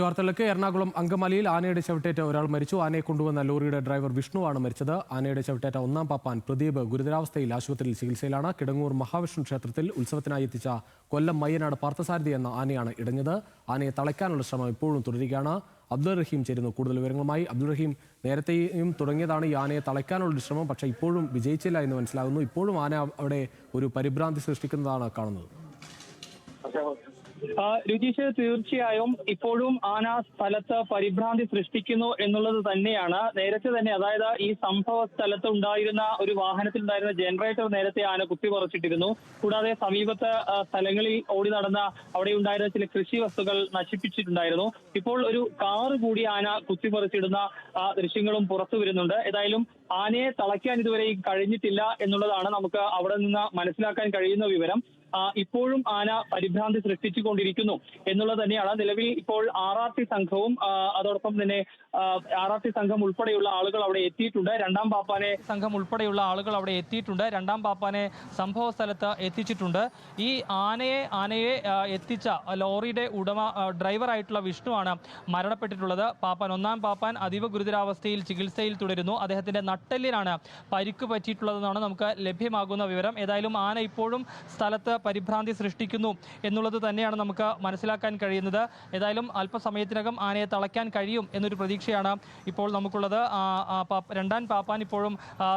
വാർത്തകളിലേക്ക് എറണാകുളം അങ്കമാലിയിൽ ആനയുടെ ചവിട്ടേറ്റ് ഒരാൾ മരിച്ചു. ആനയെ കൊണ്ടുവന്ന ലോറിയുടെ ഡ്രൈവർ വിഷ്ണുവാണ് മരിച്ചത്. ആനയുടെ ചവിട്ടേറ്റ ഒന്നാം പാപ്പാൻ പ്രദീപ് ഗുരുതരാവസ്ഥയിൽ ആശുപത്രിയിൽ ചികിത്സയിലാണ്. കിടങ്ങൂർ മഹാവിഷ്ണു ക്ഷേത്രത്തിൽ ഉത്സവത്തിനായി എത്തിച്ച കൊല്ലം മയ്യനാട് പാർത്ഥസാരഥി എന്ന ആനയാണ് ഇടഞ്ഞത്. ആനയെ തളയ്ക്കാനുള്ള ശ്രമം ഇപ്പോഴും തുടരുകയാണ്. അബ്ദുൾ റഹീം ചേരുന്നു കൂടുതൽ വിവരങ്ങളുമായി. അബ്ദുൾ റഹീം, നേരത്തെയും തുടങ്ങിയതാണ് ഈ ആനയെ തളയ്ക്കാനുള്ള ശ്രമം, പക്ഷേ ഇപ്പോഴും വിജയിച്ചില്ല എന്ന് മനസ്സിലാകുന്നു. ഇപ്പോഴും ആന അവിടെ ഒരു പരിഭ്രാന്തി സൃഷ്ടിക്കുന്നതാണ് കാണുന്നത്. രുചീഷ്, തീർച്ചയായും ഇപ്പോഴും ആന സ്ഥലത്ത് പരിഭ്രാന്തി സൃഷ്ടിക്കുന്നു എന്നുള്ളത് തന്നെയാണ്. നേരത്തെ തന്നെ, അതായത് ഈ സംഭവ സ്ഥലത്ത് ഉണ്ടായിരുന്ന ഒരു വാഹനത്തിൽ ഉണ്ടായിരുന്ന ജനറേറ്റർ നേരത്തെ ആന കുത്തിമറിച്ചിട്ടിരുന്നു. കൂടാതെ സമീപത്ത് സ്ഥലങ്ങളിൽ ഓടി നടന്ന അവിടെ ഉണ്ടായിരുന്ന ചില കൃഷി വസ്തുക്കൾ നശിപ്പിച്ചിട്ടുണ്ടായിരുന്നു. ഇപ്പോൾ ഒരു കാറ് കൂടി ആന കുത്തിമറിച്ചിടുന്ന ദൃശ്യങ്ങളും പുറത്തു വരുന്നുണ്ട്. ഏതായാലും ആനയെ തളയ്ക്കാൻ ഇതുവരെ കഴിഞ്ഞിട്ടില്ല എന്നുള്ളതാണ് നമുക്ക് അവിടെ നിന്ന് മനസ്സിലാക്കാൻ കഴിയുന്ന വിവരം. ഇപ്പോഴും ആന പരിഭ്രാന്തി സൃഷ്ടിച്ചുകൊണ്ടിരിക്കുന്നു എന്നുള്ളത് തന്നെയാണ്. നിലവിൽ ഇപ്പോൾ RRT സംഘവും അതോടൊപ്പം തന്നെ RRT സംഘം ഉൾപ്പെടെയുള്ള ആളുകൾ അവിടെ എത്തിയിട്ടുണ്ട്. രണ്ടാം പാപ്പാനെ രണ്ടാം പാപ്പാനെ സംഭവ സ്ഥലത്ത് എത്തിച്ചിട്ടുണ്ട്. ഈ ആനയെ എത്തിച്ച ലോറിയുടെ ഡ്രൈവറായിട്ടുള്ള വിഷ്ണുവാണ് മരണപ്പെട്ടിട്ടുള്ളത്. ഒന്നാം പാപ്പാൻ അതീവ ഗുരുതരാവസ്ഥയിൽ ചികിത്സയിൽ തുടരുന്നു. അദ്ദേഹത്തിന്റെ നട്ടെല്ലിനാണ് പരിക്ക് പറ്റിയിട്ടുള്ളതെന്നാണ് നമുക്ക് ലഭ്യമാകുന്ന വിവരം. ഏതായാലും ആന ഇപ്പോഴും സ്ഥലത്ത് പരിഭ്രാന്തി സൃഷ്ടിക്കുന്നു എന്നുള്ളത് തന്നെയാണ് നമുക്ക് മനസ്സിലാക്കാൻ കഴിയുന്നത്. ഏതായാലും അല്പസമയത്തിനകം ആനയെ തളയ്ക്കാൻ കഴിയും എന്നൊരു പ്രതീക്ഷയാണ് ഇപ്പോൾ നമുക്കുള്ളത്. രണ്ടാം പാപ്പാൻ ഇപ്പോഴും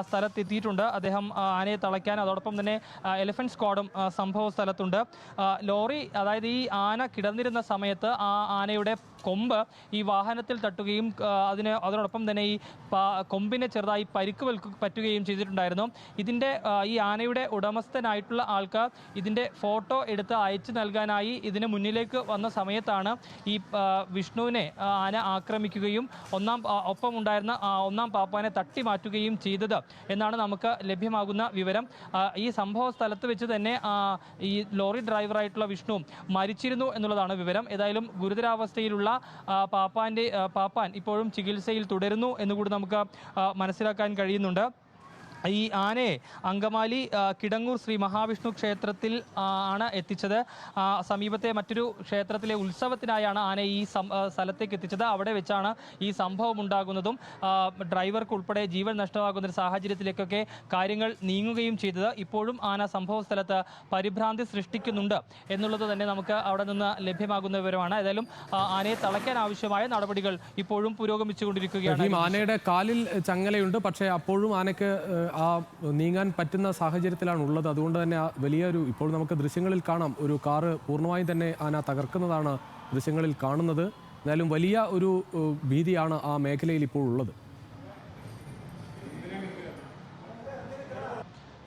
സ്ഥലത്തെത്തിയിട്ടുണ്ട്. അദ്ദേഹം ആനയെ തളയ്ക്കാൻ, അതോടൊപ്പം തന്നെ എലിഫന്റ് സ്ക്വാഡും സംഭവ സ്ഥലത്തുണ്ട്. ലോറി, അതായത് ഈ ആന കിടന്നിരുന്ന സമയത്ത് ആ ആനയുടെ കൊമ്പ് ഈ വാഹനത്തിൽ തട്ടുകയും അതിനോടൊപ്പം തന്നെ ഈ കൊമ്പിനെ ചെറുതായി പരിക്ക് പറ്റുകയും ചെയ്തിട്ടുണ്ടായിരുന്നു. ഈ ആനയുടെ ഉടമസ്ഥനായിട്ടുള്ള ആൾക്ക് ഇതിൻ്റെ ഫോട്ടോ എടുത്ത് അയച്ചു നൽകാനായി ഇതിന് മുന്നിലേക്ക് വന്ന സമയത്താണ് ഈ വിഷ്ണുവിനെ ആന ആക്രമിക്കുകയും ഒപ്പം ഉണ്ടായിരുന്ന ഒന്നാം പാപ്പാനെ തട്ടി മാറ്റുകയും ചെയ്തത് എന്നാണ് നമുക്ക് ലഭ്യമാകുന്ന വിവരം. ഈ സംഭവ സ്ഥലത്ത് വെച്ച് തന്നെ ഈ ലോറി ഡ്രൈവറായിട്ടുള്ള വിഷ്ണു മരിച്ചിരുന്നു എന്നുള്ളതാണ് വിവരം. ഏതായാലും ഗുരുതരാവസ്ഥയിലുള്ള പാപ്പാൻ ഇപ്പോഴും ചികിത്സയിൽ തുടരുന്നു എന്നുകൂടി നമുക്ക് മനസ്സിലാക്കാൻ കഴിയുന്നുണ്ട്. ഈ ആനയെ അങ്കമാലി കിടങ്ങൂർ ശ്രീ മഹാവിഷ്ണു ക്ഷേത്രത്തിൽ ആണ് എത്തിച്ചത്. സമീപത്തെ മറ്റൊരു ക്ഷേത്രത്തിലെ ഉത്സവത്തിനായാണ് ആനയെ ഈ സ്ഥലത്തേക്ക് എത്തിച്ചത്. അവിടെ വെച്ചാണ് ഈ സംഭവം ഉണ്ടാകുന്നതും ഡ്രൈവർക്ക് ഉൾപ്പെടെ ജീവൻ നഷ്ടമാകുന്ന ഒരു സാഹചര്യത്തിലേക്കൊക്കെ കാര്യങ്ങൾ നീങ്ങുകയും ചെയ്തത്. ഇപ്പോഴും ആന സംഭവ സ്ഥലത്ത് പരിഭ്രാന്തി സൃഷ്ടിക്കുന്നുണ്ട് എന്നുള്ളത് തന്നെ നമുക്ക് അവിടെ നിന്ന് ലഭ്യമാകുന്ന വിവരമാണ്. ഏതായാലും ആനയെ തളയ്ക്കാൻ ആവശ്യമായ നടപടികൾ ഇപ്പോഴും പുരോഗമിച്ചുകൊണ്ടിരിക്കുകയാണ്. ആനയുടെ കാലിൽ ചങ്ങലയുണ്ട്, പക്ഷേ അപ്പോഴും ആനയ്ക്ക് നീങ്ങാൻ പറ്റുന്ന സാഹചര്യത്തിലാണ് ഉള്ളത്. അതുകൊണ്ട് തന്നെ ഇപ്പോൾ നമുക്ക് ദൃശ്യങ്ങളിൽ കാണാം, ഒരു കാറ് പൂർണ്ണമായും തന്നെ ആന തകർക്കുന്നതാണ് ദൃശ്യങ്ങളിൽ കാണുന്നത്. എന്നാലും വലിയ ഒരു ഭീതിയാണ് ആ മേഖലയിൽ ഇപ്പോൾ ഉള്ളത്.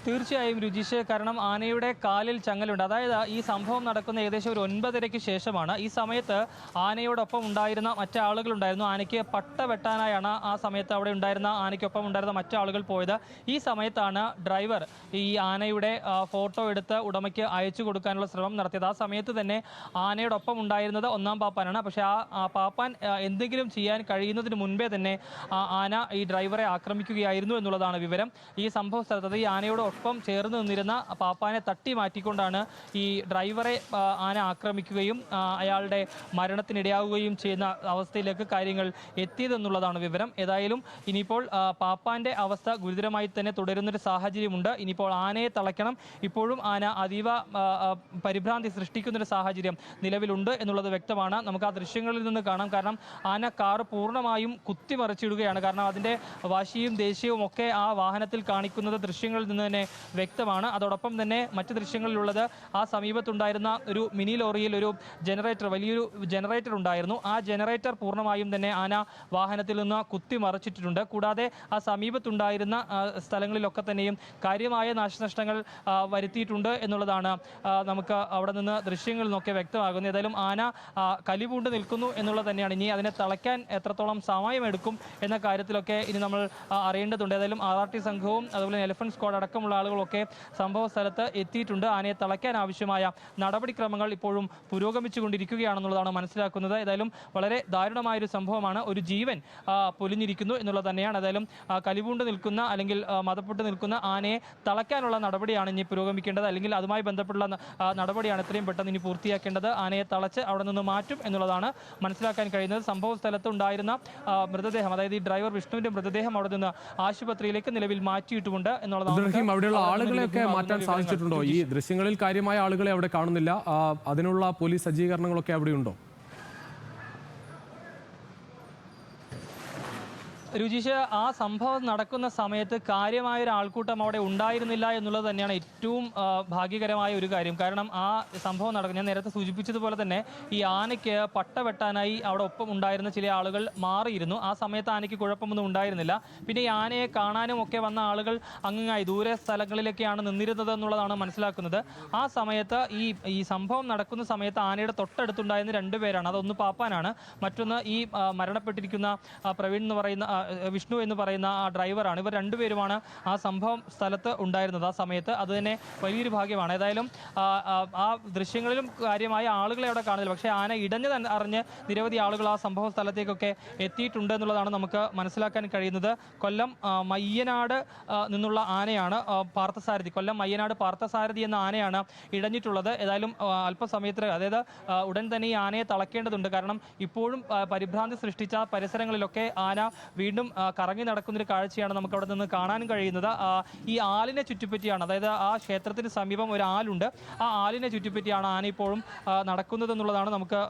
തീർച്ചയായും രുചിഷ്, കാരണം ആനയുടെ കാലിൽ ചങ്ങലുണ്ട്. അതായത് ഈ സംഭവം നടക്കുന്ന ഏകദേശം ഒരു 9:30 ശേഷമാണ്. ഈ സമയത്ത് ആനയോടൊപ്പം ഉണ്ടായിരുന്ന മറ്റാളുകളുണ്ടായിരുന്നു. ആനയ്ക്ക് പട്ട വെട്ടാനായാണ് ആ സമയത്ത് അവിടെ ഉണ്ടായിരുന്ന ആനയ്ക്കൊപ്പം ഉണ്ടായിരുന്ന മറ്റാളുകൾ പോയത്. ഈ സമയത്താണ് ഡ്രൈവർ ഈ ആനയുടെ ഫോട്ടോ എടുത്ത് ഉടമയ്ക്ക് അയച്ചു കൊടുക്കാനുള്ള ശ്രമം നടത്തിയത്. ആ സമയത്ത് തന്നെ ആനയോടൊപ്പം ഉണ്ടായിരുന്നത് ഒന്നാം പാപ്പാനാണ്. പക്ഷേ ആ പാപ്പാൻ എന്തെങ്കിലും ചെയ്യാൻ കഴിയുന്നതിന് മുൻപേ തന്നെ ആന ഈ ഡ്രൈവറെ ആക്രമിക്കുകയായിരുന്നു എന്നുള്ളതാണ് വിവരം. ഈ സംഭവ സ്ഥലത്ത് ഈ ആനയോട് ഒപ്പം ചേർന്ന് നിന്നിരുന്ന പാപ്പാനെ തട്ടി മാറ്റിക്കൊണ്ടാണ് ഈ ഡ്രൈവറെ ആന ആക്രമിക്കുകയും അയാളുടെ മരണത്തിനിടയാവുകയും ചെയ്യുന്ന അവസ്ഥയിലേക്ക് കാര്യങ്ങൾ എത്തിയതെന്നുള്ളതാണ് വിവരം. ഏതായാലും ഇനിയിപ്പോൾ പാപ്പാന്റെ അവസ്ഥ ഗുരുതരമായി തന്നെ തുടരുന്നൊരു സാഹചര്യമുണ്ട്. ഇനിയിപ്പോൾ ആനയെ തളയ്ക്കണം. ഇപ്പോഴും ആന അതീവ പരിഭ്രാന്തി സൃഷ്ടിക്കുന്നൊരു സാഹചര്യം നിലവിലുണ്ട് എന്നുള്ളത് വ്യക്തമാണ്. നമുക്ക് ആ ദൃശ്യങ്ങളിൽ നിന്ന് കാണാം. കാരണം ആന കാറ് പൂർണ്ണമായും കുത്തിമറിച്ചിടുകയാണ്. കാരണം അതിൻ്റെ വാശിയും ദേഷ്യവും ഒക്കെ ആ വാഹനത്തിൽ കാണിക്കുന്നത് ദൃശ്യങ്ങളിൽ നിന്ന് തന്നെ വ്യക്തമാണ്. അതോടൊപ്പം തന്നെ മറ്റ് ദൃശ്യങ്ങളിലുള്ളത് ആ സമീപത്തുണ്ടായിരുന്ന ഒരു മിനി ലോറിയിൽ ഒരു വലിയൊരു ജനറേറ്റർ ഉണ്ടായിരുന്നു. ആ ജനറേറ്റർ പൂർണ്ണമായും തന്നെ ആന വാഹനത്തിൽ നിന്ന് കുത്തിമറിച്ചിട്ടുണ്ട്. കൂടാതെ ആ സമീപത്തുണ്ടായിരുന്ന സ്ഥലങ്ങളിലൊക്കെ തന്നെയും കാര്യമായ നാശനഷ്ടങ്ങൾ വരുത്തിയിട്ടുണ്ട് എന്നുള്ളതാണ് നമുക്ക് അവിടെ നിന്ന് ദൃശ്യങ്ങളിൽ നിന്നൊക്കെ വ്യക്തമാകുന്നത്. ഏതായാലും ആന കലിപൂണ്ട് നിൽക്കുന്നു എന്നുള്ളത് തന്നെയാണ്. ഇനി അതിനെ തളയ്ക്കാൻ എത്രത്തോളം സമയമെടുക്കും എന്ന കാര്യത്തിലൊക്കെ ഇനി നമ്മൾ അറിയേണ്ടതുണ്ട്. ഏതായാലും RRT സംഘവും അതുപോലെ എലിഫന്റ് സ്ക്വാഡ് അടക്കമുള്ള അടക്കമുള്ള ആളുകളൊക്കെ സംഭവ സ്ഥലത്ത് എത്തിയിട്ടുണ്ട്. ആനയെ തളയ്ക്കാൻ ആവശ്യമായ നടപടിക്രമങ്ങൾ ഇപ്പോഴും പുരോഗമിച്ചുകൊണ്ടിരിക്കുകയാണെന്നുള്ളതാണ് മനസ്സിലാക്കുന്നത്. ഏതായാലും വളരെ ദാരുണമായൊരു സംഭവമാണ്. ഒരു ജീവൻ പൊലിഞ്ഞിരിക്കുന്നു എന്നുള്ളത് തന്നെയാണ്. ഏതായാലും കലിപൂണ്ട് നിൽക്കുന്ന അല്ലെങ്കിൽ മതപ്പെട്ട് നിൽക്കുന്ന ആനയെ തളയ്ക്കാനുള്ള നടപടിയാണ് ഇനി പുരോഗമിക്കേണ്ടത്, അല്ലെങ്കിൽ അതുമായി ബന്ധപ്പെട്ടുള്ള നടപടിയാണ് എത്രയും പെട്ടെന്ന് ഇനി പൂർത്തിയാക്കേണ്ടത്. ആനയെ തളച്ച് അവിടെ നിന്ന് മാറ്റും എന്നുള്ളതാണ് മനസ്സിലാക്കാൻ കഴിയുന്നത്. സംഭവ സ്ഥലത്ത് ഉണ്ടായിരുന്ന മൃതദേഹം, അതായത് ഈ ഡ്രൈവർ വിഷ്ണുവിന്റെ മൃതദേഹം അവിടെ നിന്ന് ആശുപത്രിയിലേക്ക് നിലവിൽ മാറ്റിയിട്ടുമുണ്ട് എന്നുള്ളതാണ്. അവിടെയുള്ള ആളുകളെയൊക്കെ മാറ്റാൻ സാധിച്ചിട്ടുണ്ടോ? ഈ ദൃശ്യങ്ങളിൽ കാര്യമായ ആളുകളെ അവിടെ കാണുന്നില്ല. അതിനുള്ള പോലീസ് സജ്ജീകരണങ്ങളൊക്കെ അവിടെയുണ്ടോ? രുചീഷ്, ആ സംഭവം നടക്കുന്ന സമയത്ത് കാര്യമായ ഒരു ആൾക്കൂട്ടം അവിടെ ഉണ്ടായിരുന്നില്ല എന്നുള്ളത് തന്നെയാണ് ഏറ്റവും ഭാഗ്യകരമായ ഒരു കാര്യം. കാരണം ആ സംഭവം നടക്കുന്ന, ഞാൻ നേരത്തെ സൂചിപ്പിച്ചതുപോലെ തന്നെ ഈ ആനയ്ക്ക് പട്ട വെട്ടാനായി അവിടെ ഒപ്പം ഉണ്ടായിരുന്ന ചില ആളുകൾ മാറിയിരുന്നു. ആ സമയത്ത് ആനയ്ക്ക് കുഴപ്പമൊന്നും ഉണ്ടായിരുന്നില്ല. പിന്നെ ഈ ആനയെ കാണാനും ഒക്കെ വന്ന ആളുകൾ അങ്ങായി ദൂരെ സ്ഥലങ്ങളിലൊക്കെയാണ് നിന്നിരുന്നത് എന്നുള്ളതാണ് മനസ്സിലാക്കുന്നത്. ആ സമയത്ത് ഈ സംഭവം നടക്കുന്ന സമയത്ത് ആനയുടെ തൊട്ടടുത്തുണ്ടായിരുന്ന രണ്ടുപേരാണ്. അതൊന്ന് പാപ്പാനാണ്, മറ്റൊന്ന് ഈ മരണപ്പെട്ടിരിക്കുന്ന പ്രവീൺ എന്ന് പറയുന്ന വിഷ്ണു എന്ന് പറയുന്ന ആ ഡ്രൈവറാണ്. ഇവർ രണ്ടുപേരുമാണ് ആ സംഭവം സ്ഥലത്ത് ഉണ്ടായിരുന്നത് ആ സമയത്ത്. അത് തന്നെ വലിയൊരു ഭാഗ്യമാണ്. ഏതായാലും ആ ദൃശ്യങ്ങളിലും കാര്യമായ ആളുകളെ അവിടെ കാണുന്നില്ല. പക്ഷേ ആന ഇടഞ്ഞ് അറിഞ്ഞ് നിരവധി ആളുകൾ ആ സംഭവ സ്ഥലത്തേക്കൊക്കെ എത്തിയിട്ടുണ്ട് എന്നുള്ളതാണ് നമുക്ക് മനസ്സിലാക്കാൻ കഴിയുന്നത്. കൊല്ലം മയ്യനാട് നിന്നുള്ള ആനയാണ് പാർത്ഥസാരഥി. കൊല്ലം മയ്യനാട് പാർത്ഥസാരഥി എന്ന ആനയാണ് ഇടഞ്ഞിട്ടുള്ളത്. ഏതായാലും അല്പസമയത്ത്, അതായത് ഉടൻ തന്നെ ഈ ആനയെ തളയ്ക്കേണ്ടതുണ്ട്. കാരണം ഇപ്പോഴും പരിഭ്രാന്തി സൃഷ്ടിച്ച പരിസരങ്ങളിലൊക്കെ ആന വീണ്ടും കറങ്ങി നടക്കുന്നൊരു കാഴ്ചയാണ് നമുക്ക് അവിടെ നിന്ന് കാണാൻ കഴിയുന്നത്. ഈ ആലിനെ ചുറ്റിപ്പറ്റിയാണ്, അതായത് ആ ക്ഷേത്രത്തിന് സമീപം ഒരു ആലുണ്ട്, ആ ആലിനെ ചുറ്റിപ്പറ്റിയാണ് ആന ഇപ്പോഴും നടക്കുന്നത് എന്നുള്ളതാണ് നമുക്ക്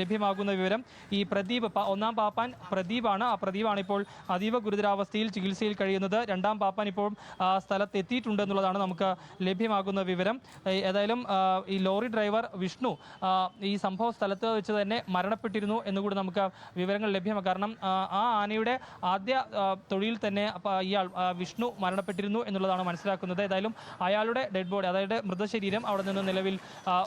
ലഭ്യമാകുന്ന വിവരം. ഈ പ്രദീപ്, ഒന്നാം പാപ്പാൻ പ്രദീപാണ്. ആ പ്രദീപാണ് ഇപ്പോൾ അതീവ ഗുരുതരാവസ്ഥയിൽ ചികിത്സയിൽ കഴിയുന്നത്. രണ്ടാം പാപ്പാൻ ഇപ്പോഴും സ്ഥലത്ത് എത്തിയിട്ടുണ്ട് എന്നുള്ളതാണ് നമുക്ക് ലഭ്യമാകുന്ന വിവരം. ഏതായാലും ഈ ലോറി ഡ്രൈവർ വിഷ്ണു ഈ സംഭവ സ്ഥലത്ത് വെച്ച് തന്നെ മരണപ്പെട്ടിരുന്നു എന്നുകൂടി നമുക്ക് വിവരങ്ങൾ ലഭ്യമാണ്. കാരണം ആ ആനയുടെ ആദ്യ തൊഴിൽ തന്നെ ഇയാൾ വിഷ്ണു മരണപ്പെട്ടിരുന്നു എന്നുള്ളതാണ് മനസ്സിലാക്കുന്നത്. ഏതായാലും അയാളുടെ ഡെഡ് ബോഡി, അതായത് മൃതശരീരം അവിടെ നിന്ന് നിലവിൽ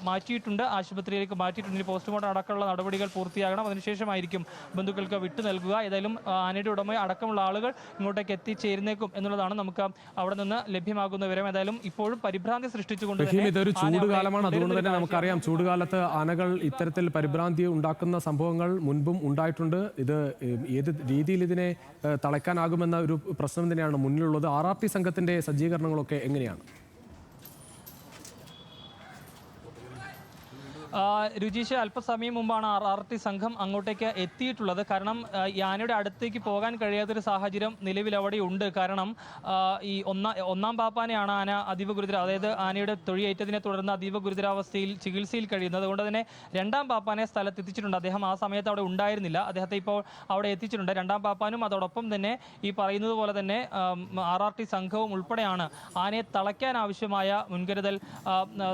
മാറ്റിയിട്ടുണ്ട്, ആശുപത്രിയിലേക്ക് മാറ്റിയിട്ടുണ്ട്. പോസ്റ്റ്മോർട്ടം അടക്കമുള്ള നടപടികൾ പൂർത്തിയാകണം. അതിനുശേഷമായിരിക്കും ബന്ധുക്കൾക്ക് വിട്ടു നൽകുക. ഏതായാലും ആനയുടെ ഉടമ അടക്കമുള്ള ആളുകൾ ഇങ്ങോട്ടേക്ക് എത്തിച്ചേരുന്നേക്കും എന്നുള്ളതാണ് നമുക്ക് അവിടെ നിന്ന് ലഭ്യമാകുന്ന വിവരം. ഏതായാലും ഇപ്പോഴും പരിഭ്രാന്തി സൃഷ്ടിച്ചുകൊണ്ട് ഇതൊരു ചൂടുകാലമാണ്, അതുകൊണ്ട് തന്നെ നമുക്കറിയാം ചൂടുകാലത്ത് ആനകൾ ഇത്തരത്തിൽ പരിഭ്രാന്തി ഉണ്ടാക്കുന്ന സംഭവങ്ങൾ മുൻപും ഉണ്ടായിട്ടുണ്ട്. ഇത് ഏത് രീതിയിൽ ഇതിനെ തളയ്ക്കാനാകുമെന്ന ഒരു പ്രശ്നം തന്നെയാണ് മുന്നിലുള്ളത്. RRT സംഘത്തിന്റെ സജ്ജീകരണങ്ങളൊക്കെ എങ്ങനെയാണ്? രുചീഷ്, അല്പസമയം മുമ്പാണ് RRT സംഘം അങ്ങോട്ടേക്ക് എത്തിയിട്ടുള്ളത്. കാരണം ഈ ആനയുടെ അടുത്തേക്ക് പോകാൻ കഴിയാത്തൊരു സാഹചര്യം നിലവിൽ അവിടെ ഉണ്ട്. കാരണം ഈ ഒന്നാം പാപ്പാനെയാണ് ആന അതീവ ഗുരുതര, അതായത് ആനയുടെ തൊഴിയേറ്റതിനെ തുടർന്ന് അതീവ ഗുരുതരാവസ്ഥയിൽ ചികിത്സയിൽ കഴിയുന്നത്. അതുകൊണ്ട് തന്നെ രണ്ടാം പാപ്പാനെ സ്ഥലത്തെത്തിച്ചിട്ടുണ്ട്. അദ്ദേഹം ആ സമയത്ത് അവിടെ ഉണ്ടായിരുന്നില്ല, അദ്ദേഹത്തെ ഇപ്പോൾ അവിടെ എത്തിച്ചിട്ടുണ്ട്. രണ്ടാം പാപ്പാനും അതോടൊപ്പം തന്നെ ഈ പറയുന്നത് പോലെ തന്നെ RRT സംഘവും ഉൾപ്പെടെയാണ് ആനയെ തളയ്ക്കാൻ ആവശ്യമായ മുൻകരുതൽ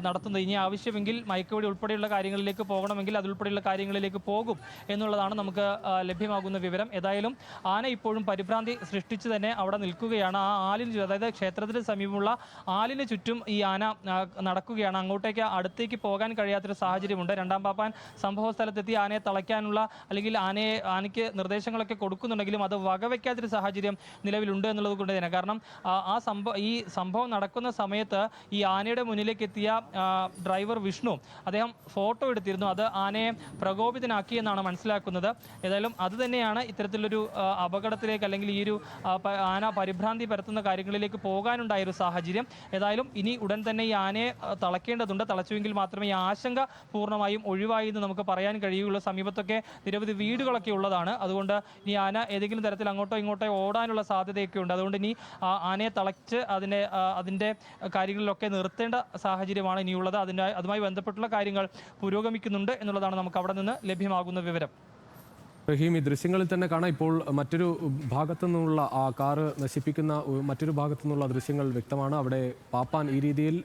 നടത്തുന്നത്. ഇനി ആവശ്യമെങ്കിൽ മയക്കുവെടി ഉൾപ്പെടെയുള്ള കാര്യങ്ങളിലേക്ക് പോകണമെങ്കിൽ അതുൾപ്പെടെയുള്ള കാര്യങ്ങളിലേക്ക് പോകും എന്നുള്ളതാണ് നമുക്ക് ലഭ്യമാകുന്ന വിവരം. ഏതായാലും ആന ഇപ്പോഴും പരിഭ്രാന്തി സൃഷ്ടിച്ച് തന്നെ അവിടെ നിൽക്കുകയാണ്. ആ ആലിന്, അതായത് ക്ഷേത്രത്തിന് സമീപമുള്ള ആലിന് ചുറ്റും ഈ ആന നടക്കുകയാണ്. അങ്ങോട്ടേക്ക് അടുത്തേക്ക് പോകാൻ കഴിയാത്തൊരു സാഹചര്യമുണ്ട്. രണ്ടാം പാപ്പാൻ സംഭവ സ്ഥലത്തെത്തി ആനയെ തളയ്ക്കാനുള്ള അല്ലെങ്കിൽ ആനയ്ക്ക് നിർദ്ദേശങ്ങളൊക്കെ കൊടുക്കുന്നുണ്ടെങ്കിലും അത് വകവയ്ക്കാത്തൊരു സാഹചര്യം നിലവിലുണ്ട് എന്നുള്ളത് കൊണ്ട് തന്നെ. കാരണം ഈ സംഭവം നടക്കുന്ന സമയത്ത് ഈ ആനയുടെ മുന്നിലേക്ക് എത്തിയ ഡ്രൈവർ വിഷ്ണു, അദ്ദേഹം ഫോട്ടോ എടുത്തിരുന്നു. അത് ആനയെ പ്രകോപിതനാക്കി എന്നാണ് മനസ്സിലാക്കുന്നത്. ഏതായാലും അത് തന്നെയാണ് ഇത്തരത്തിലൊരു അപകടത്തിലേക്ക് അല്ലെങ്കിൽ ഈ ഒരു ആന പരിഭ്രാന്തി പരത്തുന്ന കാര്യങ്ങളിലേക്ക് പോകാനുണ്ടായൊരു സാഹചര്യം. ഏതായാലും ഇനി ഉടൻ തന്നെ ഈ ആനയെ തളയ്ക്കേണ്ടതുണ്ട്. തളച്ചുവെങ്കിൽ മാത്രമേ ഈ ആശങ്ക പൂർണ്ണമായും ഒഴിവായി എന്ന് നമുക്ക് പറയാൻ കഴിയുള്ളൂ. സമീപത്തൊക്കെ നിരവധി വീടുകളൊക്കെ ഉള്ളതാണ്. അതുകൊണ്ട് ഇനി ആന ഏതെങ്കിലും തരത്തിൽ അങ്ങോട്ടോ ഇങ്ങോട്ടോ ഓടാനുള്ള സാധ്യതയൊക്കെ ഉണ്ട്. അതുകൊണ്ട് ഇനി ആനയെ തളച്ച് അതിൻ്റെ കാര്യങ്ങളിലൊക്കെ നിർത്തേണ്ട സാഹചര്യമാണ് ഇനിയുള്ളത്. അതുമായി ബന്ധപ്പെട്ടുള്ള കാര്യങ്ങൾ പുരോഗമിക്കുന്നുണ്ട് എന്നുള്ളതാണ് നമുക്ക് അവിടെ നിന്ന് ലഭ്യമാകുന്ന വിവരം. റഹീം, ഈ ദൃശ്യങ്ങളിൽ തന്നെ കാണാം ഇപ്പോൾ മറ്റൊരു ഭാഗത്തു നിന്നുള്ള ആ കാറ് നശിപ്പിക്കുന്ന മറ്റൊരു ഭാഗത്തു നിന്നുള്ള ദൃശ്യങ്ങൾ വ്യക്തമാണ്. അവിടെ പാപ്പാൻ ഈ രീതിയിൽ,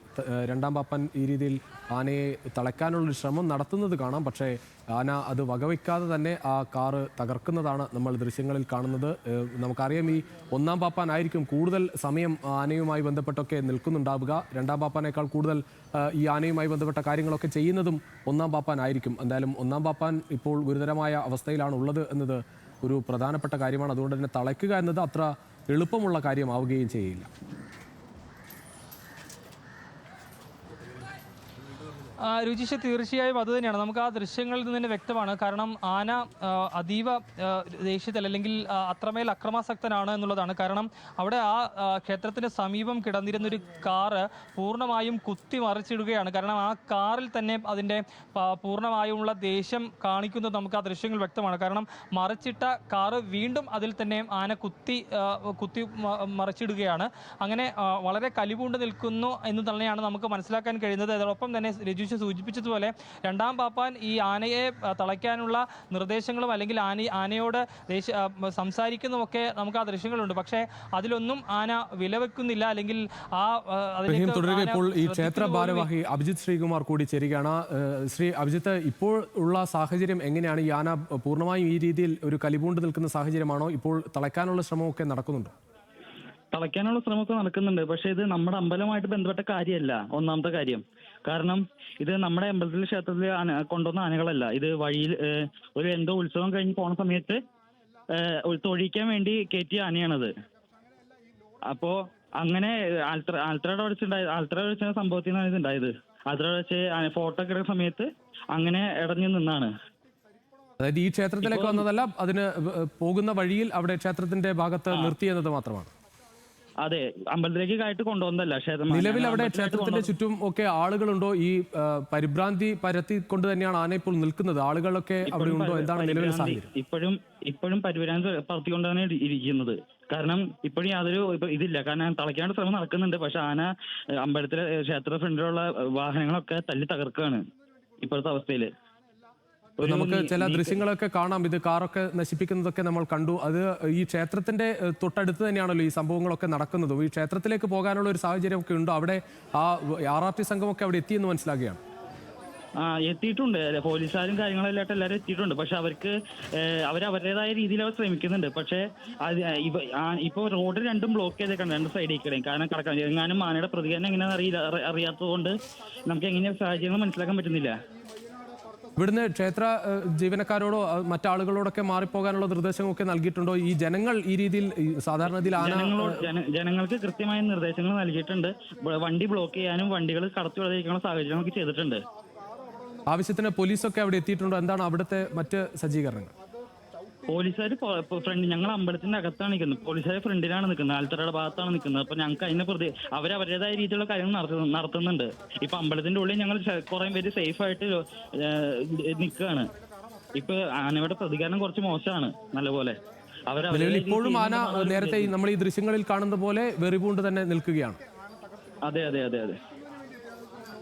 രണ്ടാം പാപ്പാൻ ഈ രീതിയിൽ ആനയെ തളയ്ക്കാനുള്ളൊരു ശ്രമം നടത്തുന്നത് കാണാം. പക്ഷേ ആന അത് വകവയ്ക്കാതെ തന്നെ ആ കാറ് തകർക്കുന്നതാണ് നമ്മൾ ദൃശ്യങ്ങളിൽ കാണുന്നത്. നമുക്കറിയാം ഈ ഒന്നാം പാപ്പാൻ ആയിരിക്കും കൂടുതൽ സമയം ആനയുമായി ബന്ധപ്പെട്ടൊക്കെ നിൽക്കുന്നുണ്ടാവുക. രണ്ടാം പാപ്പാനേക്കാൾ കൂടുതൽ ഈ ആനയുമായി ബന്ധപ്പെട്ട കാര്യങ്ങളൊക്കെ ചെയ്യുന്നതും ഒന്നാം പാപ്പാൻ ആയിരിക്കും. എന്തായാലും ഒന്നാം പാപ്പാൻ ഇപ്പോൾ ഗുരുതരമായ അവസ്ഥയിലാണ് ഉള്ളത് എന്നത് ഒരു പ്രധാനപ്പെട്ട കാര്യമാണ്. അതുകൊണ്ട് തന്നെ തളയ്ക്കുക എന്നത് അത്ര എളുപ്പമുള്ള കാര്യമാവുകയും ചെയ്യില്ല. രുചിഷ തീർച്ചയായും അതുതന്നെയാണ്. നമുക്ക് ആ ദൃശ്യങ്ങളിൽ നിന്ന് തന്നെ വ്യക്തമാണ്. കാരണം ആന അതീവ ദേഷ്യത്തിൽ അല്ലെങ്കിൽ അത്രമേൽ അക്രമാസക്തനാണ് എന്നുള്ളതാണ്. കാരണം അവിടെ ക്ഷേത്രത്തിന് സമീപം കിടന്നിരുന്നൊരു കാറ് പൂർണ്ണമായും കുത്തി മറിച്ചിടുകയാണ്. കാരണം ആ കാറിൽ തന്നെ അതിൻ്റെ പൂർണ്ണമായുമുള്ള ദേഷ്യം കാണിക്കുന്നത് നമുക്ക് ആ ദൃശ്യങ്ങൾ വ്യക്തമാണ്. കാരണം മറിച്ചിട്ട കാറ് വീണ്ടും അതിൽ തന്നെ ആന കുത്തി മറിച്ചിടുകയാണ്. അങ്ങനെ വളരെ കലിപൂണ്ട് നിൽക്കുന്നു എന്ന് തന്നെയാണ് നമുക്ക് മനസ്സിലാക്കാൻ കഴിയുന്നത്. അതോടൊപ്പം തന്നെ രജീഷ് സൂചിപ്പിച്ചതുപോലെ രണ്ടാം പാപ്പാൻ ഈ ആനയെ തളയ്ക്കാനുള്ള നിർദ്ദേശങ്ങളും അല്ലെങ്കിൽ ആനയോട് സംസാരിക്കുന്നതൊക്കെ നമുക്ക് ആ ദൃശ്യങ്ങളുണ്ട്. പക്ഷേ അതിലൊന്നും ആന വിലവെക്കുന്നില്ല. അല്ലെങ്കിൽ ഇപ്പോൾ ഈ ക്ഷേത്ര ഭാരവാഹി അഭിജിത്ത് ശ്രീകുമാർ കൂടി ചേരുകയാണ്. ശ്രീ അഭിജിത്ത്, ഇപ്പോൾ ഉള്ള സാഹചര്യം എങ്ങനെയാണ്? ഈ ആന പൂർണ്ണമായും ഈ രീതിയിൽ ഒരു കലിപൂണ്ട് നിൽക്കുന്ന സാഹചര്യമാണോ? ഇപ്പോൾ തളയ്ക്കാനുള്ള ശ്രമമൊക്കെ നടക്കുന്നുണ്ടോ? തളയ്ക്കാനുള്ള ശ്രമമൊക്കെ നടക്കുന്നുണ്ട്. പക്ഷേ ഇത് നമ്മുടെ അമ്പലവുമായിട്ട് ബന്ധപ്പെട്ട കാര്യമല്ല. ഒന്നാമത്തെ കാര്യം, കാരണം ഇത് നമ്മുടെ അമ്പലത്തിലെ ക്ഷേത്രത്തിൽ കൊണ്ടുവന്ന ആനകളല്ല. ഇത് വഴിയിൽ ഒരു എന്തോ ഉത്സവം കഴിഞ്ഞ് പോണ സമയത്ത് തൊഴിക്കാൻ വേണ്ടി കയറ്റിയ ആനയാണത്. അപ്പോ അങ്ങനെ ആൽത്തറയുടെ വെച്ച സംഭവത്തിൽ നിന്നാണ് ഇത് ഉണ്ടായത്. ആൽത്തറ വെച്ച് ഫോട്ടോ ഒക്കെ എടുക്കുന്ന സമയത്ത് അങ്ങനെ ഇടഞ്ഞു നിന്നാണ്. അതായത് ഈ ക്ഷേത്രത്തിലേക്ക് വന്നതല്ല, അതിന് പോകുന്ന വഴിയിൽ അവിടെ ക്ഷേത്രത്തിന്റെ ഭാഗത്ത് നിർത്തിയെന്നത് മാത്രമാണ്. അതെ, അമ്പലത്തിലേക്ക് കയറ്റി കൊണ്ടുവന്നല്ല. നിലവിൽ അവിടെ ക്ഷേത്രത്തിന്റെ ചുറ്റും ഒക്കെ ആളുകളുണ്ടോ? ഈ പരിഭ്രാന്തി പരത്തിക്കൊണ്ട് തന്നെയാണ് ആന ഇപ്പോൾ നിൽക്കുന്നത്. ആളുകളൊക്കെ അവിടെ ഉണ്ടോ? എന്താണ് നിലവിലെ സാഹചര്യം? ഇപ്പോഴും പരിഭ്രാന്തി പരത്തിക്കൊണ്ടാണ് ഇരിക്കുന്നത്. കാരണം ഇപ്പോഴും യാതൊരു ഇതില്ല. കാരണം തളയ്ക്കാനുള്ള ശ്രമം നടക്കുന്നുണ്ട്. പക്ഷെ ആന അമ്പലത്തിലെ ക്ഷേത്ര ഫ്രണ്ടിലുള്ള വാഹനങ്ങളൊക്കെ തല്ലി തകർക്കുകയാണ് ഇപ്പോഴത്തെ അവസ്ഥയില്. നമുക്ക് ചില ദൃശ്യങ്ങളൊക്കെ കാണാം. ഇത് കാറൊക്കെ നശിപ്പിക്കുന്നതൊക്കെ നമ്മൾ കണ്ടു. അത് ഈ ക്ഷേത്രത്തിന്റെ തൊട്ടടുത്ത് തന്നെയാണല്ലോ ഈ സംഭവങ്ങളൊക്കെ നടക്കുന്നത്. ഈ ക്ഷേത്രത്തിലേക്ക് പോകാനുള്ള ഒരു സാഹചര്യമൊക്കെ ഉണ്ടോ? അവിടെ ആ RRT സംഘമൊക്കെ അവിടെ എത്തിയെന്ന് മനസ്സിലാക്കുകയാണ്. എത്തിയിട്ടുണ്ട്. പോലീസുകാരും കാര്യങ്ങളെല്ലാം എല്ലാവരും എത്തിയിട്ടുണ്ട്. പക്ഷെ അവരുടേതായ രീതിയിൽ അവർ ശ്രമിക്കുന്നുണ്ട്. പക്ഷേ ഇപ്പൊ റോഡ് രണ്ടും ബ്ലോക്ക് ചെയ്തേക്കാണ്, രണ്ട് സൈഡിൽ കൂടെയും. കാരണം കടക്കാൻ എങ്ങാനും ആനയുടെ പ്രതികരണം എങ്ങനെയാണെന്ന് അറിയാത്തത് കൊണ്ട് നമുക്ക് എങ്ങനെയാ സാഹചര്യങ്ങൾ മനസ്സിലാക്കാൻ പറ്റുന്നില്ല. ഇവിടുന്ന് ക്ഷേത്ര ജീവനക്കാരോടോ മറ്റാളുകളോടൊക്കെ മാറിപ്പോകാനുള്ള നിർദ്ദേശങ്ങളൊക്കെ നൽകിയിട്ടുണ്ടോ? ഈ ജനങ്ങൾ ഈ രീതിയിൽ സാധാരണ ജനങ്ങൾക്ക് കൃത്യമായ നിർദ്ദേശങ്ങൾ നൽകിയിട്ടുണ്ട്. വണ്ടി ബ്ലോക്ക് ചെയ്യാനും വണ്ടികൾ കടത്തിവിടാതിരിക്കാനുള്ള സാഹചര്യം നമുക്ക് ചെയ്തിട്ടുണ്ട്. ആവശ്യത്തിന് പോലീസൊക്കെ അവിടെ എത്തിയിട്ടുണ്ടോ? എന്താണ് അവിടുത്തെ മറ്റ് സജ്ജീകരണങ്ങൾ? പോലീസുകാർ ഫ്രണ്ട്, ഞങ്ങൾ അമ്പലത്തിന്റെ അകത്താണ് നിൽക്കുന്നത്. പോലീസുകാർ ഫ്രണ്ടിലാണ് നിൽക്കുന്നത്, ആൽത്തറയുടെ ഭാഗത്താണ് നിൽക്കുന്നത്. അപ്പൊ ഞങ്ങൾക്ക് അതിനെ അവരവരുടേതായ രീതിയിലുള്ള കാര്യങ്ങൾ നടത്തുന്നുണ്ട്. ഇപ്പൊ അമ്പലത്തിന്റെ ഉള്ളിൽ ഞങ്ങൾ കുറെ പേര് സേഫ് ആയിട്ട് നിൽക്കുകയാണ്. ഇപ്പൊ ആനയുടെ പ്രതികരണം കുറച്ച് മോശമാണ്. നല്ലപോലെ ഇപ്പോഴും ആന നേരത്തെ നമ്മൾ ഈ ദൃശ്യങ്ങളിൽ കാണുന്ന പോലെ വെറിപൂണ്ട് തന്നെ നിൽക്കുകയാണ്. അതെ അതെ അതെ അതെ.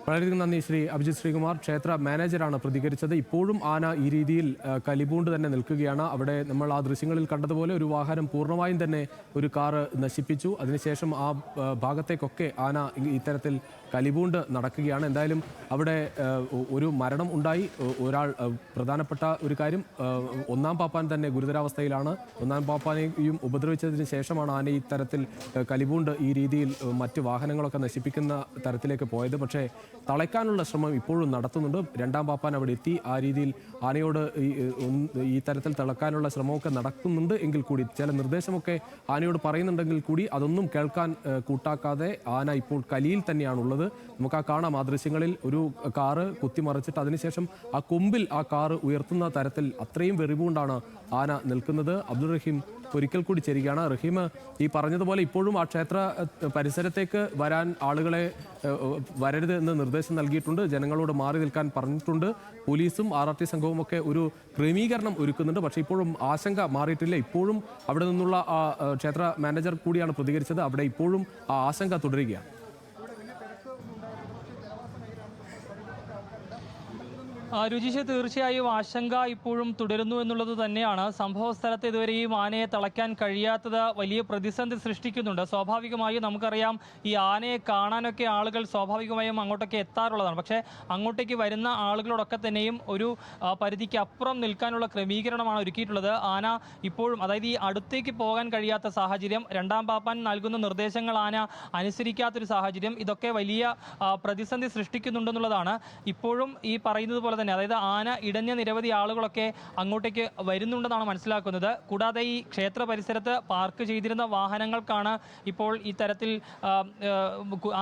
വളരെയധികം നന്ദി ശ്രീ അഭിജിത്ത് ശ്രീകുമാർ. ക്ഷേത്ര മാനേജറാണ് പ്രതികരിച്ചത്. ഇപ്പോഴും ആന ഈ രീതിയിൽ കലിപൂണ്ട് തന്നെ നിൽക്കുകയാണ്. അവിടെ നമ്മൾ ആ ദൃശ്യങ്ങളിൽ കണ്ടതുപോലെ ഒരു വാഹനം പൂർണ്ണമായും തന്നെ ഒരു കാറ് നശിപ്പിച്ചു. അതിനുശേഷം ആ ഭാഗത്തേക്കൊക്കെ ആന ഇത്തരത്തിൽ കലിപൂണ്ട് നടക്കുകയാണ്. എന്തായാലും അവിടെ ഒരു മരണം ഉണ്ടായി. ഒരാൾ പ്രധാനപ്പെട്ട ഒരു കാര്യം, ഒന്നാം പാപ്പാൻ തന്നെ ഗുരുതരാവസ്ഥയിലാണ്. ഒന്നാം പാപ്പാനെയും ഉപദ്രവിച്ചതിന് ശേഷമാണ് ആന ഇത്തരത്തിൽ കലിപൂണ്ട് ഈ രീതിയിൽ മറ്റ് വാഹനങ്ങളൊക്കെ നശിപ്പിക്കുന്ന തരത്തിലേക്ക് പോയത്. പക്ഷേ തളയ്ക്കാനുള്ള ശ്രമം ഇപ്പോഴും നടത്തുന്നുണ്ട്. രണ്ടാം പാപ്പാൻ അവിടെ എത്തി ആ രീതിയിൽ ആനയോട് ഈ തരത്തിൽ തളയ്ക്കാനുള്ള ശ്രമമൊക്കെ നടക്കുന്നുണ്ട് എങ്കിൽ കൂടി, ചില നിർദ്ദേശമൊക്കെ ആനയോട് പറയുന്നുണ്ടെങ്കിൽ കൂടി അതൊന്നും കേൾക്കാൻ കൂട്ടാക്കാതെ ആന ഇപ്പോൾ കലിയിൽ തന്നെയാണുള്ളത്. നമുക്ക് കാണാം ആ ദൃശ്യങ്ങളിൽ ഒരു കാറ് കുത്തിമറിച്ചിട്ട് അതിനുശേഷം ആ കൊമ്പിൽ ആ കാറ് ഉയർത്തുന്ന തരത്തിൽ അത്രയും വെറിവുകൊണ്ടാണ് ആന നിൽക്കുന്നത്. അബ്ദുൾ റഹീം ഒരിക്കൽ കൂടി ചേരുകയാണ്. റഹീം, ഈ പറഞ്ഞതുപോലെ ഇപ്പോഴും ആ ക്ഷേത്ര പരിസരത്തേക്ക് വരാൻ ആളുകളെ വരരുത് എന്ന് നിർദ്ദേശം നൽകിയിട്ടുണ്ട്. ജനങ്ങളോട് മാറി നിൽക്കാൻ പറഞ്ഞിട്ടുണ്ട്. പോലീസും RRT സംഘവും ഒക്കെ ഒരു ക്രമീകരണം ഒരുക്കുന്നുണ്ട്. പക്ഷേ ഇപ്പോഴും ആശങ്ക മാറിയിട്ടില്ല. ഇപ്പോഴും അവിടെ നിന്നുള്ള ക്ഷേത്ര മാനേജർ കൂടിയാണ് പ്രതികരിച്ചത്. അവിടെ ഇപ്പോഴും ആ ആശങ്ക തുടരുകയാണ്. രുചിഷ, തീർച്ചയായും ആശങ്ക ഇപ്പോഴും തുടരുന്നു എന്നുള്ളത് തന്നെയാണ്. സംഭവ സ്ഥലത്ത് ഇതുവരെയും ആനയെ തളയ്ക്കാൻ കഴിയാത്തത് വലിയ പ്രതിസന്ധി സൃഷ്ടിക്കുന്നുണ്ട്. സ്വാഭാവികമായും നമുക്കറിയാം, ഈ ആനയെ കാണാനൊക്കെ ആളുകൾ സ്വാഭാവികമായും അങ്ങോട്ടൊക്കെ എത്താറുള്ളതാണ്. പക്ഷേ അങ്ങോട്ടേക്ക് വരുന്ന ആളുകളോടൊക്കെ തന്നെയും ഒരു പരിധിക്ക് അപ്പുറം നിൽക്കാനുള്ള ക്രമീകരണമാണ് ഒരുക്കിയിട്ടുള്ളത്. ആന ഇപ്പോഴും, അതായത് ഈ അടുത്തേക്ക് പോകാൻ കഴിയാത്ത സാഹചര്യം, രണ്ടാം പാപ്പാൻ നൽകുന്ന നിർദ്ദേശങ്ങൾ ആന അനുസരിക്കാത്തൊരു സാഹചര്യം, ഇതൊക്കെ വലിയ പ്രതിസന്ധി സൃഷ്ടിക്കുന്നുണ്ടെന്നുള്ളതാണ്. ഇപ്പോഴും ഈ പറയുന്നത് പോലെ തന്നെ അതായത് ആന ഇടഞ്ഞ നിരവധി ആളുകളൊക്കെ അങ്ങോട്ടേക്ക് വരുന്നുണ്ടെന്നാണ് മനസ്സിലാക്കുന്നത്. കൂടാതെ ഈ ക്ഷേത്ര പരിസരത്ത് പാർക്ക് ചെയ്തിരുന്ന വാഹനങ്ങൾക്കാണ് ഇപ്പോൾ ഈ തരത്തിൽ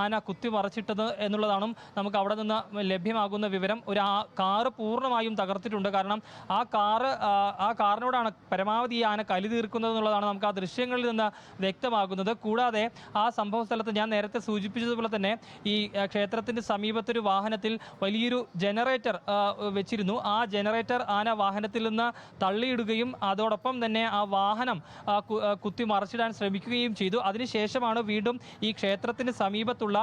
ആന കുത്തിമറിച്ചിട്ടത് എന്നുള്ളതാണ് നമുക്ക് അവിടെ നിന്ന് ലഭ്യമാകുന്ന വിവരം. ഒരു കാറ് പൂർണ്ണമായും തകർത്തിട്ടുണ്ട്. കാരണം ആ കാറിനോടാണ് പരമാവധി ഈ ആന കലി തീർക്കുന്നത് എന്നുള്ളതാണ് നമുക്ക് ആ ദൃശ്യങ്ങളിൽ നിന്ന് വ്യക്തമാകുന്നത്. കൂടാതെ ആ സംഭവ സ്ഥലത്ത് ഞാൻ നേരത്തെ സൂചിപ്പിച്ചതുപോലെ തന്നെ ഈ ക്ഷേത്രത്തിന്റെ സമീപത്തൊരു വാഹനത്തിൽ വലിയൊരു ജനറേറ്റർ വെച്ചിരുന്നു. ആ ജനറേറ്റർ ആന വാഹനത്തിൽ നിന്ന് തള്ളിയിടുകയും അതോടൊപ്പം തന്നെ ആ വാഹനം കുത്തി മറിച്ചിടാൻ ശ്രമിക്കുകയും ചെയ്തു. അതിനുശേഷമാണ് വീണ്ടും ഈ ക്ഷേത്രത്തിന് സമീപത്തുള്ള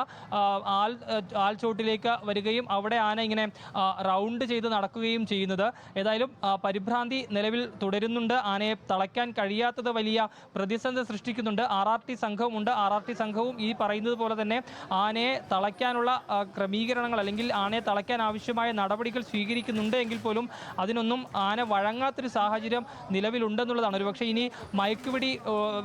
ആൽച്ചോട്ടിലേക്ക് വരികയും അവിടെ ആന ഇങ്ങനെ റൗണ്ട് ചെയ്ത് നടക്കുകയും ചെയ്യുന്നത്. ഏതായാലും പരിഭ്രാന്തി നിലവിൽ തുടരുന്നുണ്ട്. ആനയെ തളയ്ക്കാൻ കഴിയാത്തത് വലിയ പ്രതിസന്ധി സൃഷ്ടിക്കുന്നുണ്ട്. RRT സംഘവുമുണ്ട്. RRT സംഘവും ഈ പറയുന്നത് പോലെ തന്നെ ആനയെ തളയ്ക്കാനുള്ള ക്രമീകരണങ്ങൾ അല്ലെങ്കിൽ ആനയെ തളയ്ക്കാൻ ആവശ്യമായ നടപടികൾ സ്വീകരിക്കുന്നുണ്ട് എങ്കിൽ പോലും അതിനൊന്നും ആന വഴങ്ങാത്തൊരു സാഹചര്യം നിലവിലുണ്ടെന്നുള്ളതാണ്. ഒരുപക്ഷെ ഇനി മയക്കുപിടി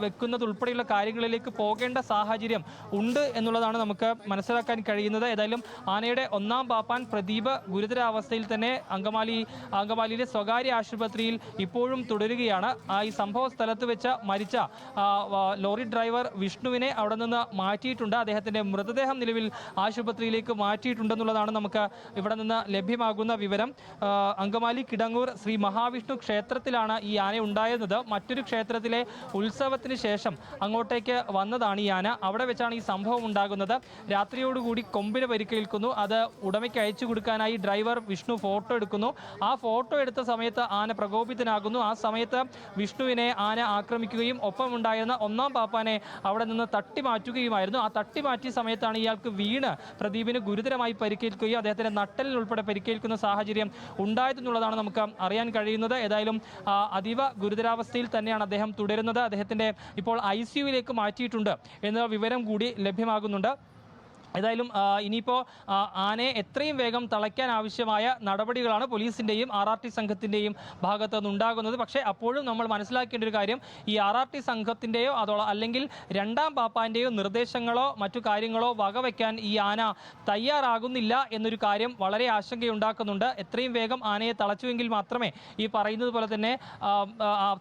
വെക്കുന്നതുൾപ്പെടെയുള്ള കാര്യങ്ങളിലേക്ക് പോകേണ്ട സാഹചര്യം ഉണ്ട് എന്നുള്ളതാണ് നമുക്ക് മനസ്സിലാക്കാൻ കഴിയുന്നത്. ഏതായാലും ആനയുടെ ഒന്നാം പാപ്പാൻ പ്രദീപ് ഗുരുതരാവസ്ഥയിൽ തന്നെ അങ്കമാലിയിലെ സ്വകാര്യ ആശുപത്രിയിൽ ഇപ്പോഴും തുടരുകയാണ്. ഈ സംഭവ സ്ഥലത്ത് വെച്ച് മരിച്ച ലോറി ഡ്രൈവർ വിഷ്ണുവിനെ അവിടെ നിന്ന് മാറ്റിയിട്ടുണ്ട്. അദ്ദേഹത്തിന്റെ മൃതദേഹം നിലവിൽ ആശുപത്രിയിലേക്ക് മാറ്റിയിട്ടുണ്ടെന്നുള്ളതാണ് നമുക്ക് ഇവിടെ നിന്ന് ലഭ്യമാകുന്ന വിവരം. അങ്കമാലി കിടങ്ങൂർ ശ്രീ മഹാവിഷ്ണു ക്ഷേത്രത്തിലാണ് ഈ ആന ഉണ്ടായിരുന്നത്. മറ്റൊരു ക്ഷേത്രത്തിലെ ഉത്സവത്തിന് ശേഷം അങ്ങോട്ടേക്ക് വന്നതാണ് ഈ ആന. അവിടെ വെച്ചാണ് ഈ സംഭവം ഉണ്ടാകുന്നത്. രാത്രിയോടുകൂടി കൊമ്പിന് പരിക്കേൽക്കുന്നു. അത് ഉടമയ്ക്ക് അയച്ചു കൊടുക്കാനായി ഡ്രൈവർ വിഷ്ണു ഫോട്ടോ എടുക്കുന്നു. ആ ഫോട്ടോ എടുത്ത സമയത്ത് ആന പ്രകോപിതനാകുന്നു. ആ സമയത്ത് വിഷ്ണുവിനെ ആന ആക്രമിക്കുകയും ഒപ്പമുണ്ടായിരുന്ന ഒന്നാം പാപ്പാനെ അവിടെ നിന്ന് തട്ടി മാറ്റുകയുമായിരുന്നു. ആ തട്ടി മാറ്റിയ സമയത്താണ് ഇയാൾക്ക് വീണ് പ്രദീപിന് ഗുരുതരമായി പരിക്കേൽക്കുകയും അദ്ദേഹത്തിന്റെ നട്ടലിൽ ഉൾപ്പെടെ പരിക്കേൽക്കുന്ന സാഹചര്യം ഉണ്ടായതെന്നുള്ളതാണ് നമുക്ക് അറിയാൻ കഴിയുന്നത്. ഏതായാലും അതീവ ഗുരുതരാവസ്ഥയിൽ തന്നെയാണ് അദ്ദേഹം തുടരുന്നത്. അദ്ദേഹത്തിന്റെ ഇപ്പോൾ ICUവിലേക്ക് മാറ്റിയിട്ടുണ്ട് എന്ന വിവരം കൂടി ലഭ്യമാകുന്നുണ്ട്. ഏതായാലും ഇനിയിപ്പോൾ ആനയെ എത്രയും വേഗം തളയ്ക്കാൻ ആവശ്യമായ നടപടികളാണ് പോലീസിൻ്റെയും RRT സംഘത്തിൻ്റെയും ഭാഗത്ത് നിന്നുണ്ടാകുന്നത്. പക്ഷേ അപ്പോഴും നമ്മൾ മനസ്സിലാക്കേണ്ട ഒരു കാര്യം ഈ RRT സംഘത്തിൻ്റെയോ അല്ലെങ്കിൽ രണ്ടാം പാപ്പാൻ്റെയോ നിർദ്ദേശങ്ങളോ മറ്റു കാര്യങ്ങളോ വകവയ്ക്കാൻ ഈ ആന തയ്യാറാകുന്നില്ല എന്നൊരു കാര്യം വളരെ ആശങ്കയുണ്ടാക്കുന്നുണ്ട്. എത്രയും വേഗം ആനയെ തളച്ചുവെങ്കിൽ മാത്രമേ ഈ പറയുന്നത് പോലെ തന്നെ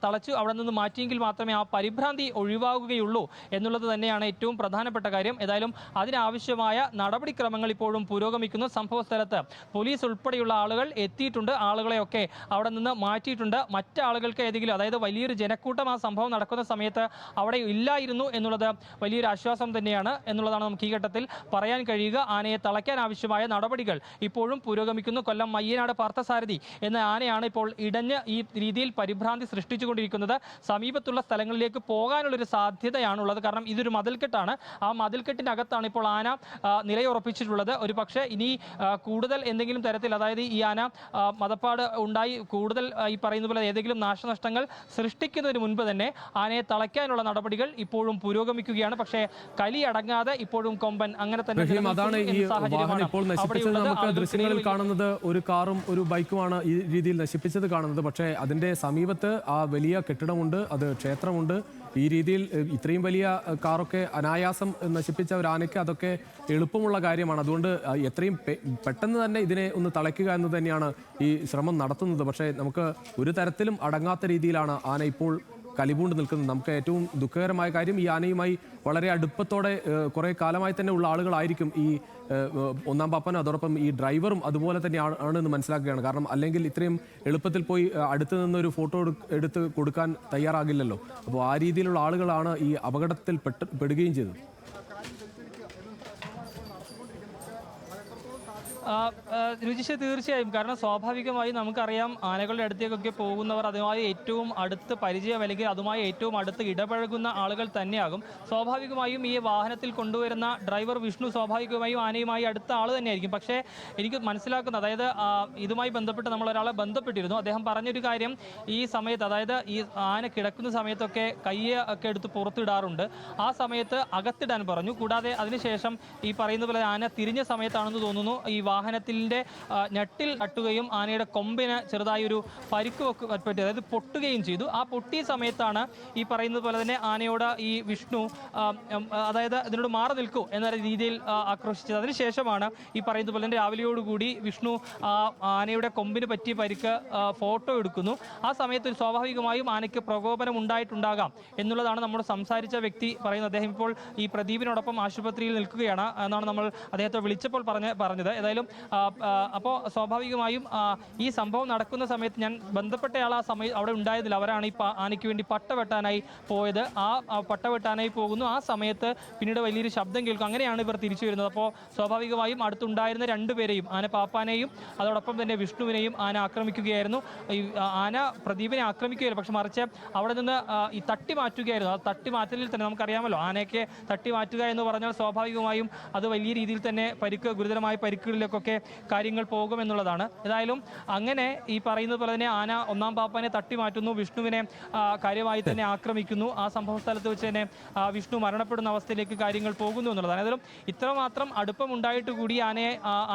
തളച്ചു അവിടെ നിന്ന് മാറ്റിയെങ്കിൽ മാത്രമേ ആ പരിഭ്രാന്തി ഒഴിവാകുകയുള്ളൂ എന്നുള്ളത് തന്നെയാണ് ഏറ്റവും പ്രധാനപ്പെട്ട കാര്യം. ഏതായാലും അതിനാവശ്യമായ നടപടിക്രമങ്ങൾ ഇപ്പോഴും പുരോഗമിക്കുന്നു. സംഭവ സ്ഥലത്ത് പോലീസ് ഉൾപ്പെടെയുള്ള ആളുകൾ എത്തിയിട്ടുണ്ട്. ആളുകളെയൊക്കെ അവിടെ നിന്ന് മാറ്റിയിട്ടുണ്ട്. മറ്റാളുകൾക്ക് ഏതെങ്കിലും അതായത് വലിയൊരു ജനക്കൂട്ടം ആ സംഭവം നടക്കുന്ന സമയത്ത് അവിടെ ഇല്ലായിരുന്നു എന്നുള്ളത് വലിയൊരു ആശ്വാസം തന്നെയാണ് എന്നുള്ളതാണ് നമുക്ക് ഈ ഘട്ടത്തിൽ പറയാൻ കഴിയുക. ആനയെ തളയ്ക്കാൻ ആവശ്യമായ നടപടികൾ ഇപ്പോഴും പുരോഗമിക്കുന്നു. കൊല്ലം മയ്യനാട് പാർത്ഥസാരഥി എന്ന ആനയാണ് ഇപ്പോൾ ഇടഞ്ഞ് ഈ രീതിയിൽ പരിഭ്രാന്തി സൃഷ്ടിച്ചുകൊണ്ടിരിക്കുന്നത്. സമീപത്തുള്ള സ്ഥലങ്ങളിലേക്ക് പോകാനുള്ളൊരു സാധ്യതയാണുള്ളത്. കാരണം ഇതൊരു മതിൽക്കെട്ടാണ്. ആ മതിൽക്കെട്ടിനകത്താണ് ഇപ്പോൾ ആന നിലയുറപ്പിച്ചിട്ടുള്ളത്. ഒരു പക്ഷേ ഇനി കൂടുതൽ എന്തെങ്കിലും തരത്തിൽ അതായത് ഈ ആന മതപ്പാട് ഉണ്ടായി കൂടുതൽ ഈ പറയുന്ന പോലെ ഏതെങ്കിലും നാശനഷ്ടങ്ങൾ സൃഷ്ടിക്കുന്നതിന് മുൻപ് തന്നെ ആനയെ തളയ്ക്കാനുള്ള നടപടികൾ ഇപ്പോഴും പുരോഗമിക്കുകയാണ്. പക്ഷേ കലി അടങ്ങാതെ ഇപ്പോഴും കൊമ്പൻ അങ്ങനെ തന്നെ അതാണ് ഈ വാഹനം ഇപ്പോൾ നശിപ്പിച്ചത്. നമുക്ക് ദൃശ്യങ്ങളിൽ കാണുന്നത് ഒരു കാറും ഒരു ബൈക്കുമാണ് ഈ രീതിയിൽ നശിപ്പിച്ചത് കാണുന്നത്. പക്ഷേ അതിന്റെ സമീപത്ത് ആ വലിയ കെട്ടിടമുണ്ട്, അത് ക്ഷേത്രമുണ്ട്. ഈ രീതിയിൽ ഇത്രയും വലിയ കാറൊക്കെ അനായാസം നശിപ്പിച്ച ഒരു ആനയ്ക്ക് അതൊക്കെ എളുപ്പമുള്ള കാര്യമാണ്. അതുകൊണ്ട് എത്രയും പെട്ടെന്ന് തന്നെ ഇതിനെ ഒന്ന് തളയ്ക്കുക എന്ന് തന്നെയാണ് ഈ ശ്രമം നടത്തുന്നത്. പക്ഷേ നമുക്ക് ഒരു തരത്തിലും അടങ്ങാത്ത രീതിയിലാണ് ആന ഇപ്പോൾ കലിപൂണ്ട് നിൽക്കുന്നത്. നമുക്ക് ഏറ്റവും ദുഃഖകരമായ കാര്യം ഈ ആനയുമായി വളരെ അടുപ്പത്തോടെ കുറേ കാലമായി തന്നെ ഉള്ള ആളുകളായിരിക്കും ഈ ഒന്നാം പാപ്പനും അതോടൊപ്പം ഈ ഡ്രൈവറും അതുപോലെ തന്നെ ആണെന്ന് മനസ്സിലാക്കുകയാണ്. കാരണം അല്ലെങ്കിൽ ഇത്രയും എളുപ്പത്തിൽ പോയി അടുത്ത് നിന്നൊരു ഫോട്ടോ എടുത്ത് കൊടുക്കാൻ തയ്യാറാകില്ലല്ലോ. അപ്പോൾ ആ രീതിയിലുള്ള ആളുകളാണ് ഈ അപകടത്തിൽ പെടുകയും ചെയ്തത്. രുചിഷ തീർച്ചയായും. കാരണം സ്വാഭാവികമായി നമുക്കറിയാം ആനകളുടെ അടുത്തേക്കൊക്കെ പോകുന്നവർ അതുമായി ഏറ്റവും അടുത്ത് പരിചയം അല്ലെങ്കിൽ അതുമായി ഏറ്റവും അടുത്ത് ഇടപഴകുന്ന ആളുകൾ തന്നെയാകും. സ്വാഭാവികമായും ഈ വാഹനത്തിൽ കൊണ്ടുവരുന്ന ഡ്രൈവർ വിഷ്ണു സ്വാഭാവികമായും ആനയുമായി അടുത്ത ആൾ തന്നെയായിരിക്കും. പക്ഷേ എനിക്ക് മനസ്സിലാക്കുന്നത് അതായത് ഇതുമായി ബന്ധപ്പെട്ട് നമ്മൾ ഒരാളെ ബന്ധപ്പെട്ടിരുന്നു. അദ്ദേഹം പറഞ്ഞൊരു കാര്യം ഈ സമയത്ത് അതായത് ഈ ആന കിടക്കുന്ന സമയത്തൊക്കെ കയ്യെ ഒക്കെ എടുത്ത് പുറത്തിടാറുണ്ട്. ആ സമയത്ത് അകത്തിടാൻ പറഞ്ഞു. കൂടാതെ അതിനുശേഷം ഈ പറയുന്ന പോലെ ആന തിരിഞ്ഞ സമയത്താണെന്ന് തോന്നുന്നു ഈ വാഹനത്തിൻ്റെ ഞെട്ടിൽ തട്ടുകയും ആനയുടെ കൊമ്പിന് ചെറുതായി ഒരു പരിക്ക് പറ്റി, അതായത് പൊട്ടുകയും ചെയ്തു. ആ പൊട്ടിയ സമയത്താണ് ഈ പറയുന്നത് പോലെ തന്നെ ആനയോട് ഈ വിഷ്ണു അതായത് ഇതിനോട് മാറി നിൽക്കൂ എന്ന രീതിയിൽ ആക്രോശിച്ചത്. അതിനുശേഷമാണ് ഈ പറയുന്നത് പോലെ തന്നെ രാവിലെയോടുകൂടി വിഷ്ണു ആനയുടെ കൊമ്പിന് പറ്റിയ പരിക്ക് ഫോട്ടോ എടുക്കുന്നു. ആ സമയത്ത് സ്വാഭാവികമായും ആനയ്ക്ക് പ്രകോപനം ഉണ്ടായിട്ടുണ്ടാകാം എന്നുള്ളതാണ് നമ്മൾ സംസാരിച്ച വ്യക്തി പറയുന്നത്. അദ്ദേഹം ഇപ്പോൾ ഈ പ്രദീപിനോടൊപ്പം ആശുപത്രിയിൽ നിൽക്കുകയാണ് എന്നാണ് നമ്മൾ അദ്ദേഹത്തെ വിളിച്ചപ്പോൾ പറഞ്ഞത്. ഏതായാലും അപ്പോൾ സ്വാഭാവികമായും ഈ സംഭവം നടക്കുന്ന സമയത്ത് ഞാൻ ബന്ധപ്പെട്ടയാൾ ആ സമയം അവിടെ ഉണ്ടായതില്ല. അവരാണ് ഈ ആനയ്ക്ക് വേണ്ടി പട്ട വെട്ടാനായി പോയത്. ആ പട്ട വെട്ടാനായി പോകുന്നു. ആ സമയത്ത് പിന്നീട് വലിയൊരു ശബ്ദം കേൾക്കും. അങ്ങനെയാണ് ഇവർ തിരിച്ചു വരുന്നത്. അപ്പോൾ സ്വാഭാവികമായും അടുത്തുണ്ടായിരുന്ന രണ്ടുപേരെയും, ആന പാപ്പാനെയും അതോടൊപ്പം തന്നെ വിഷ്ണുവിനെയും ആന ആക്രമിക്കുകയായിരുന്നു. ഈ ആന പ്രദീപിനെ ആക്രമിക്കുകയായിരുന്നു, പക്ഷെ മറിച്ച് അവിടെ നിന്ന് ഈ തട്ടി മാറ്റുകയായിരുന്നു. ആ തട്ടി മാറ്റലിൽ തന്നെ നമുക്കറിയാമല്ലോ, ആനയൊക്കെ തട്ടി മാറ്റുക എന്ന് പറഞ്ഞാൽ സ്വാഭാവികമായും അത് വലിയ രീതിയിൽ തന്നെ ഗുരുതരമായ പരിക്കുകളിലേക്കൊക്കെ കാര്യങ്ങൾ പോകുമെന്നുള്ളതാണ്. ഏതായാലും അങ്ങനെ ഈ പറയുന്നത് പോലെ തന്നെ ആന ഒന്നാം പാപ്പാനെ തട്ടി മാറ്റുന്നു, വിഷ്ണുവിനെ കാര്യമായി തന്നെ ആക്രമിക്കുന്നു. ആ സംഭവ സ്ഥലത്ത് വെച്ച് തന്നെ വിഷ്ണു മരണപ്പെടുന്ന അവസ്ഥയിലേക്ക് കാര്യങ്ങൾ പോകുന്നു എന്നുള്ളതാണ്. ഏതായാലും ഇത്രമാത്രം അടുപ്പമുണ്ടായിട്ട് കൂടി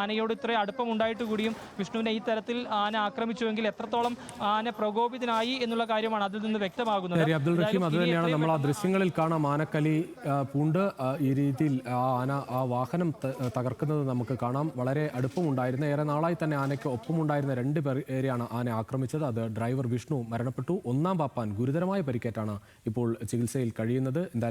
ആനയോട് ഇത്രയും അടുപ്പമുണ്ടായിട്ട് കൂടിയും വിഷ്ണുവിനെ ഈ തരത്തിൽ ആന ആക്രമിച്ചുവെങ്കിൽ എത്രത്തോളം ആന പ്രകോപിതനായി എന്നുള്ള കാര്യമാണ് അതിൽ നിന്ന് വ്യക്തമാകുന്നത്. അബ്ദുൾ റഹീം, അത് തന്നെയാണ് നമ്മൾ ആ ദൃശ്യങ്ങളിൽ കാണാം. ആനക്കലി പൂണ്ട് ഈ രീതിയിൽ ആ വാഹനം തകർക്കുന്നത് നമുക്ക് കാണാം. വളരെ അടുപ്പമുണ്ടായിരുന്ന, ഏറെ നാളായി തന്നെ ആനയ്ക്ക് ഒപ്പമുണ്ടായിരുന്ന 2 പേരെയാണ് ആന ആക്രമിച്ചത്. അത് ഡ്രൈവർ വിഷ്ണു മരണപ്പെട്ടു. ഒന്നാം പാപ്പാൻ ഗുരുതരമായ പരിക്കേറ്റാണ് ഇപ്പോൾ ചികിത്സയിൽ കഴിയുന്നത്. എന്തായാലും